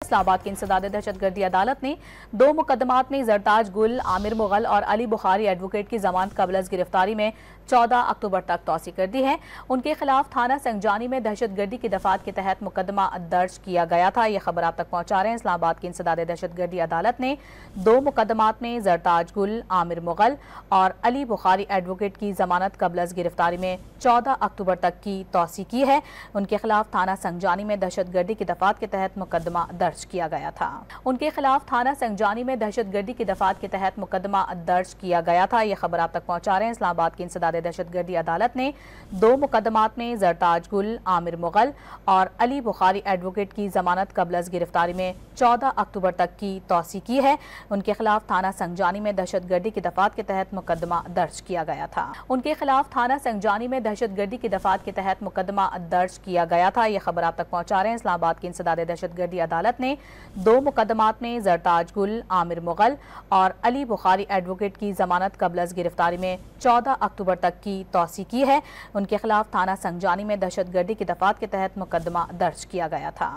इस्लामाबाद की इंसदादे दहशतगर्दी अदालत ने 2 मुकदमात में जरताज गुल, आमिर मुगल और अली बुखारी एडवोकेट की जमानत कबल गिरफ्तारी में 14 अक्टूबर तक तौसी कर दी है। उनके खिलाफ थाना संगजानी में दहशतगर्दी की दफात के तहत मुकदमा दर्ज किया गया था। यह खबर आप तक पहुंचा रहे हैं। इस्लामाबाद की इंसदादे दहशतगर्दी अदालत ने 2 मुकदमात में जरताज गुल, आमिर मुगल और अली बुखारी एडवोकेट की जमानत कबल गिरफ्तारी में 14 अक्टूबर तक की तौसी की है। उनके खिलाफ थाना संगजानी में दहशतगर्दी की दफात के तहत मुकदमा दर्ज किया गया था। उनके खिलाफ थाना संगजानी में दहशतगर्दी की दफात के तहत मुकदमा दर्ज किया गया था। यह खबर आप तक पहुंचा रहे हैं। इस्लामाबाद की इंसदादे दहशतगर्दी अदालत ने 2 मुकदमात में जरताज गुल, आमिर मुगल और अली बुखारी एडवोकेट की जमानत कबल गिरफ्तारी में 14 अक्टूबर तक की तौसी की है। उनके खिलाफ थाना संगजानी में दहशतगर्दी की दफात के तहत मुकदमा दर्ज किया गया था। उनके खिलाफ थाना संगजानी में दहशतगर्दी की दफात के तहत मुकदमा दर्ज किया गया था। यह खबर आप तक पहुंचा रहे हैं। इस्लामाबाद की इंसदादे दहशतगर्दी अदालत ने 2 मुकदमात में जरताज गुल, आमिर मुगल और अली बुखारी एडवोकेट की जमानत कबल गिरफ्तारी में 14 अक्टूबर तक की तौसी की है। उनके खिलाफ थाना संगजानी में दहशतगर्दी की दफात के तहत मुकदमा दर्ज किया गया था।